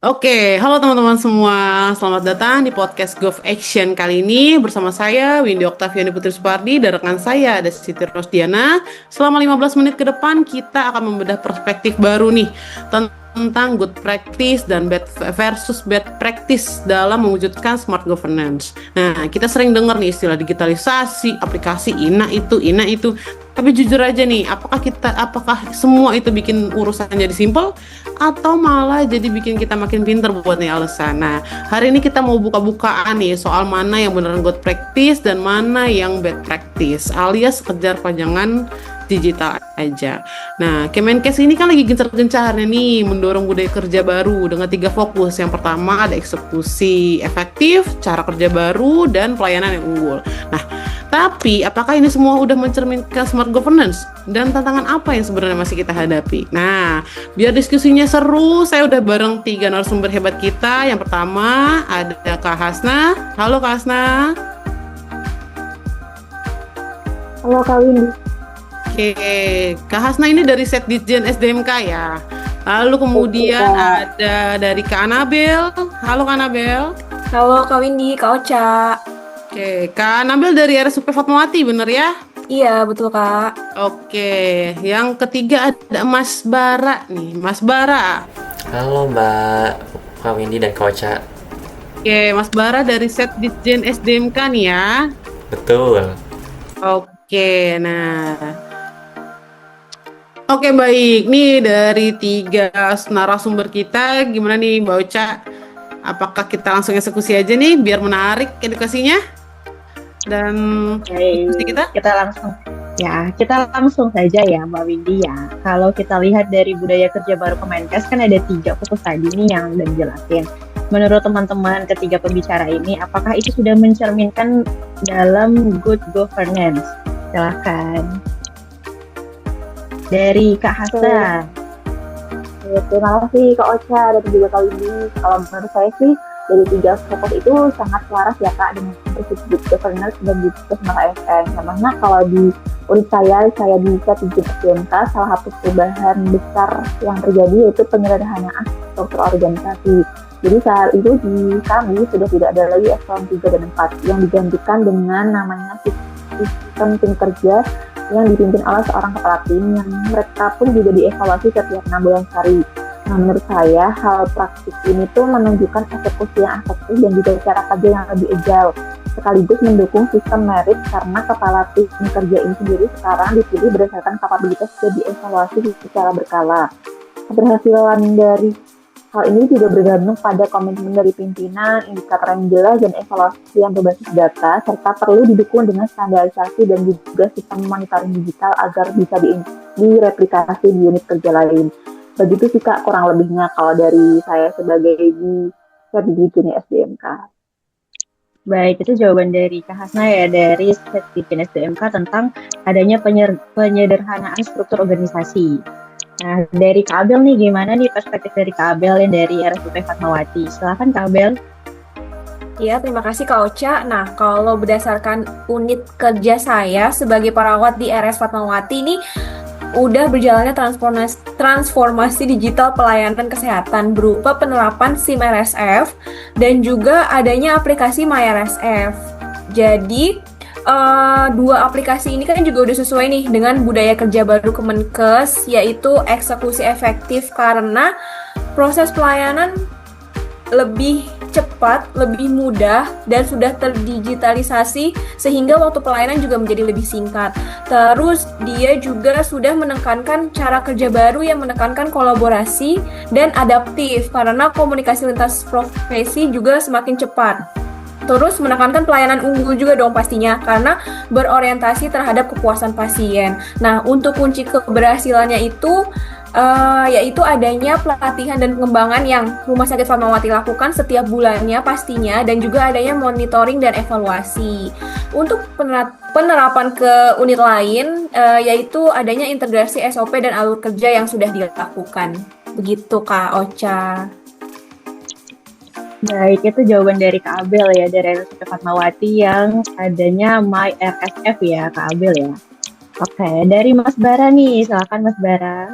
Oke, halo teman-teman semua. Selamat datang di podcast Golf Action kali ini bersama saya Windy Oktaviani Putri Supardi dan rekan saya ada Siti Rosdiana. Selama 15 menit ke depan kita akan membedah perspektif baru nih tentang good practice dan bad versus bad practice dalam mewujudkan smart governance. Nah, kita sering dengar nih istilah digitalisasi, aplikasi ina itu. Tapi jujur aja nih, apakah semua itu bikin urusan jadi simpel atau malah jadi bikin kita makin pinter buat nih alasan. Nah, hari ini kita mau buka-bukaan nih soal mana yang beneran good practice dan mana yang bad practice, alias kejar pajangan digital aja. Nah, Kemenkes ini kan lagi gencar-gencarnya nih mendorong budaya kerja baru dengan 3 fokus. Yang pertama ada eksekusi efektif, cara kerja baru, dan pelayanan yang unggul. Nah, tapi apakah ini semua udah mencerminkan smart governance? Dan tantangan apa yang sebenarnya masih kita hadapi? Nah, biar diskusinya seru, saya udah bareng 3 narasumber hebat kita. Yang pertama ada Kak Hasna. Halo Kak Hasna. Halo Kak Windy. Oke, Kak Hasna ini dari Setdijen SDMK ya. Lalu kemudian ada dari Kak Anabel. Halo Kak Anabel. Halo Kak Windy, Kak Ocha. Oke, Kak Anabel dari RSUP Fatmawati, bener ya? Iya, betul Kak. Oke, yang ketiga ada Mas Bara nih. Mas Bara. Halo Mbak, Kak Windy dan Kak Ocha. Oke, Mas Bara dari Setdijen SDMK nih ya. Betul. Oke, nah. Oke, baik. Nih dari 3 narasumber kita, gimana nih Mbak Ocha? Apakah kita langsung eksekusi aja nih biar menarik edukasinya? Dan diskusi kita langsung saja ya Mbak Windy ya. Kalau kita lihat dari budaya kerja baru Kemenkes kan ada 3 fokus tadi nih yang udah dijelasin. Menurut teman-teman ketiga pembicara ini, apakah itu sudah mencerminkan dalam good governance? Silakan. Dari Kak Hasna. Terima kasih Kak Ocha dan juga Kak Windy. Kalau menurut saya sih dari 3 fokus itu sangat selaras ya Kak dengan prinsip good governance dan juga smart ASN. Contohnya kalau di unit saya di Setdijen SDMK, salah satu perubahan besar yang terjadi yaitu penyederhanaan struktur organisasi. Jadi saat itu di kami sudah tidak ada lagi eselon 3 dan 4 yang digantikan dengan namanya sistem tim kerja yang dipimpin oleh seorang kepala tim yang mereka pun juga dievaluasi setiap 6 bulan sekali. Nah, menurut saya hal praktis ini tuh menunjukkan eksekusi yang efektif dan juga cara kerja yang lebih agile, sekaligus mendukung sistem merit karena kepala tim kerja ini sendiri sekarang dipilih berdasarkan kapabilitas dan dievaluasi secara berkala. Keberhasilan dari hal ini juga bergantung pada komitmen dari pimpinan, indikator yang jelas, dan evaluasi yang berbasis data, serta perlu didukung dengan standarisasi dan juga sistem monitoring digital agar bisa direplikasi di unit kerja lain. Begitu sih Kak, kurang lebihnya kalau dari saya sebagai di Setdijen SDMK. Baik, itu jawaban dari Kak Hasna ya, dari Setdijen SDMK tentang adanya penyederhanaan struktur organisasi. Nah, dari Kak Abel nih, gimana nih perspektif dari Kak Abel yang dari RSUP Fatmawati? Silakan Kak Abel. Ya, terima kasih Kak Ocha. Nah, kalau berdasarkan unit kerja saya sebagai perawat di RS Fatmawati ini udah berjalannya transformasi digital pelayanan kesehatan berupa penerapan SIM RSF dan juga adanya aplikasi MyRSF. Jadi, 2 aplikasi ini kan juga udah sesuai nih dengan budaya kerja baru Kemenkes, yaitu eksekusi efektif karena proses pelayanan lebih cepat, lebih mudah, dan sudah terdigitalisasi sehingga waktu pelayanan juga menjadi lebih singkat. Terus dia juga sudah menekankan cara kerja baru yang menekankan kolaborasi dan adaptif karena komunikasi lintas profesi juga semakin cepat. Terus menekankan pelayanan unggul juga dong pastinya karena berorientasi terhadap kepuasan pasien. Nah, untuk kunci keberhasilannya itu yaitu adanya pelatihan dan pengembangan yang Rumah Sakit Fatmawati lakukan setiap bulannya pastinya dan juga adanya monitoring dan evaluasi. Untuk penerapan ke unit lain yaitu adanya integrasi SOP dan alur kerja yang sudah dilakukan. Begitu Kak Ocha. Baik, itu jawaban dari Kak Abel ya, dari RSUP Fatmawati yang adanya MyRSF ya, Kak Abel ya. Oke, dari Mas Bara nih, silakan Mas Bara.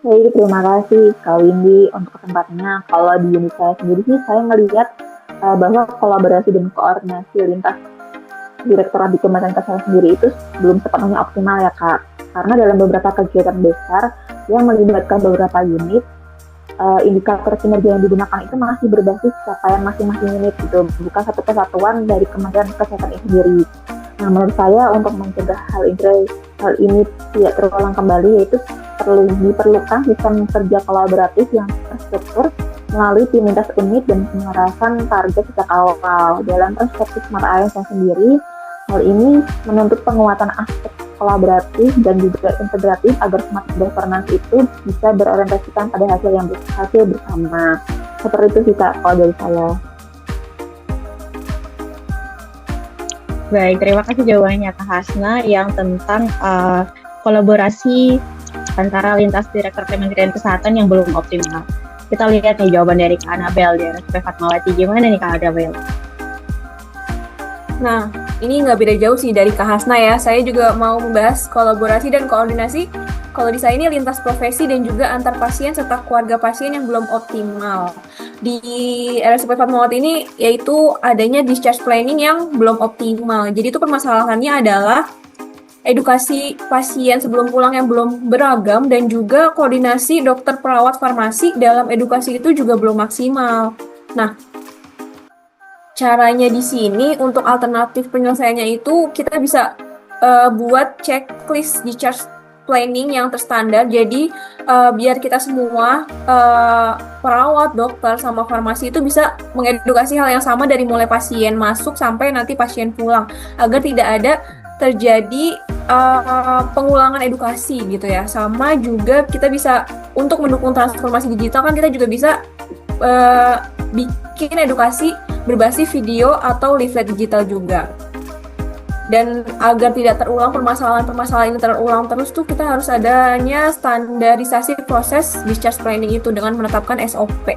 Baik, terima kasih Kak Windy untuk kesempatannya. Kalau di unit saya sendiri sih, saya melihat bahwa kolaborasi dan koordinasi lintas direktorat di Kementerian Kesehatan sendiri itu belum sepenuhnya optimal ya Kak. Karena dalam beberapa kegiatan besar yang melibatkan beberapa unit, indikator kinerja yang digunakan itu masih berbasis capaian masing-masing unit gitu, bukan satu kesatuan dari Kementerian Kesehatan itu sendiri. Nah, menurut saya untuk mencegah hal ini tidak terulang kembali, yaitu diperlukan sistem kerja kolaboratif yang terstruktur melalui tim lintas unit dan penyelarasan target sejak awal. Dalam perspektif Smart ASN sendiri, hal ini menuntut penguatan aspek kolaboratif dan juga integratif agar smart governance itu bisa berorientasikan pada hasil bersama. Seperti itu sih Kak, kalau dari saya. Baik, terima kasih jawabannya Kak Hasna yang tentang kolaborasi antara lintas direktur Kementerian Kesehatan yang belum optimal. Kita lihat nih jawaban dari Kak Anabel di RSUP Fatmawati. Gimana nih Kak Anabel? Nah, ini nggak beda jauh sih dari Kak Hasna ya. Saya juga mau membahas kolaborasi dan koordinasi. Kalau di saya ini lintas profesi dan juga antar pasien serta keluarga pasien yang belum optimal. Di RSUP Fatmawati ini yaitu adanya discharge planning yang belum optimal. Jadi itu permasalahannya adalah edukasi pasien sebelum pulang yang belum beragam dan juga koordinasi dokter perawat farmasi dalam edukasi itu juga belum maksimal. Nah, caranya di sini untuk alternatif penyelesaiannya itu kita bisa buat checklist discharge planning yang terstandar. Jadi biar kita semua perawat, dokter, sama farmasi itu bisa mengedukasi hal yang sama dari mulai pasien masuk sampai nanti pasien pulang agar tidak ada terjadi pengulangan edukasi gitu ya. Sama juga kita bisa untuk mendukung transformasi digital kan kita juga bisa bikin edukasi berbasis video atau leaflet digital juga. Dan agar tidak terulang permasalahan-permasalahan ini terulang terus tuh kita harus adanya standarisasi proses discharge planning itu dengan menetapkan SOP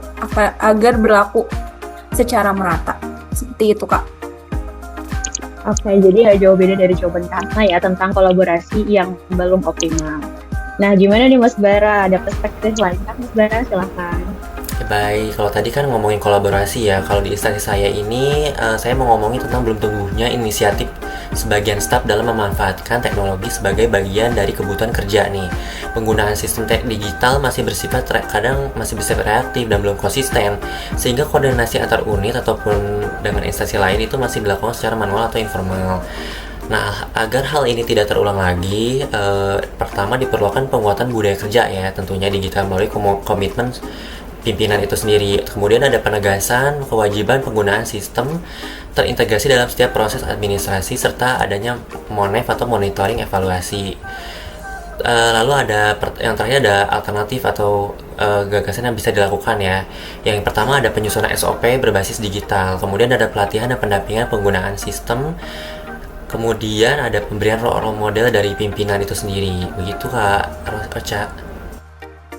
agar berlaku secara merata. Seperti itu Kak. Oke, jadi nggak jauh beda dari jawaban Kak Hasna ya tentang kolaborasi yang belum optimal. Nah, gimana nih Mas Bara? Ada perspektif lain kan Mas Bara? Silahkan. Ya, baik, kalau tadi kan ngomongin kolaborasi ya, kalau di instansi saya ini saya mau ngomongin tentang belum tumbuhnya inisiatif sebagian staf dalam memanfaatkan teknologi sebagai bagian dari kebutuhan kerja nih. Penggunaan sistem digital masih bersifat reaktif dan belum konsisten, sehingga koordinasi antar unit ataupun dengan instansi lain itu masih dilakukan secara manual atau informal. Nah, agar hal ini tidak terulang lagi, pertama diperlukan penguatan budaya kerja ya, tentunya digital melalui komitmen pimpinan itu sendiri. Kemudian ada penegasan kewajiban penggunaan sistem terintegrasi dalam setiap proses administrasi serta adanya MONEF atau monitoring evaluasi. Lalu yang terakhir ada alternatif atau gagasan yang bisa dilakukan ya. Yang pertama ada penyusunan SOP berbasis digital. Kemudian ada pelatihan dan pendampingan penggunaan sistem. Kemudian ada pemberian role model dari pimpinan itu sendiri. Begitu Kak Ocha.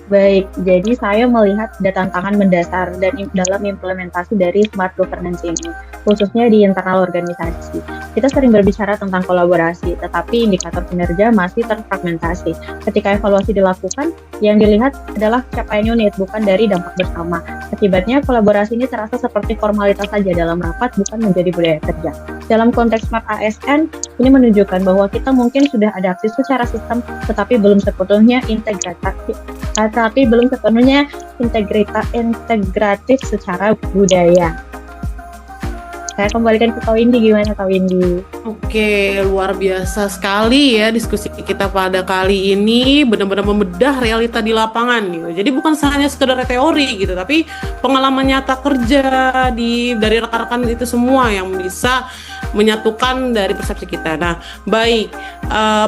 Baik, jadi saya melihat ada tantangan mendasar dalam implementasi dari smart governance ini, khususnya di internal organisasi. Kita sering berbicara tentang kolaborasi, tetapi indikator kinerja masih terfragmentasi. Ketika evaluasi dilakukan, yang dilihat adalah capaian unit, bukan dari dampak bersama. Akibatnya, kolaborasi ini terasa seperti formalitas saja dalam rapat, bukan menjadi budaya kerja. Dalam konteks Smart ASN, ini menunjukkan bahwa kita mungkin sudah adaptasi secara sistem, tetapi belum sepenuhnya integratif secara budaya. Saya kembalikan ke Kak Windy, gimana Kak Windy? Oke, luar biasa sekali ya diskusi kita pada kali ini, benar-benar membedah realita di lapangan gitu. Jadi bukan hanya sekedar teori gitu, tapi pengalaman nyata kerja dari rekan-rekan itu semua yang bisa menyatukan dari persepsi kita. Nah, baik,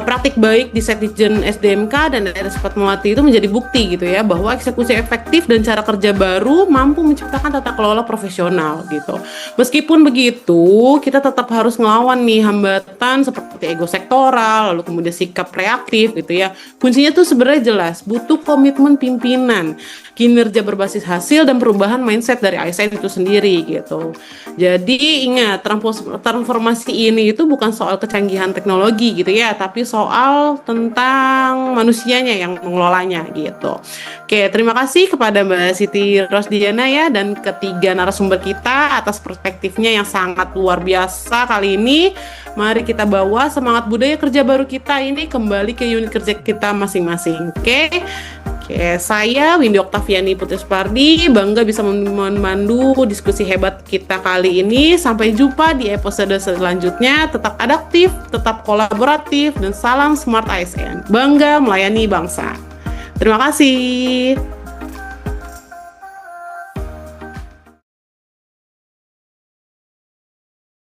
praktik baik di Sekjen SDMK dan RSUP Fatmawati itu menjadi bukti gitu ya, bahwa eksekusi efektif dan cara kerja baru mampu menciptakan tata kelola profesional gitu. Meskipun begitu, kita tetap harus ngelawan nih hambatan seperti ego sektoral, lalu kemudian sikap reaktif gitu ya. Kuncinya tuh sebenarnya jelas, butuh komitmen pimpinan, kinerja berbasis hasil dan perubahan mindset dari ASN itu sendiri gitu. Jadi ingat, transformasi transformasi ini itu bukan soal kecanggihan teknologi gitu ya, tapi soal tentang manusianya yang mengelolanya gitu. Oke, terima kasih kepada Mbak Siti Rosdiana ya dan ketiga narasumber kita atas perspektifnya yang sangat luar biasa kali ini. Mari kita bawa semangat budaya kerja baru kita ini kembali ke unit kerja kita masing-masing. Oke, saya Windy Oktaviani Putri Supardi, bangga bisa memandu diskusi hebat kita kali ini. Sampai jumpa di episode selanjutnya. Tetap adaptif, tetap kolaboratif, dan salam Smart ASN. Bangga melayani bangsa. Terima kasih.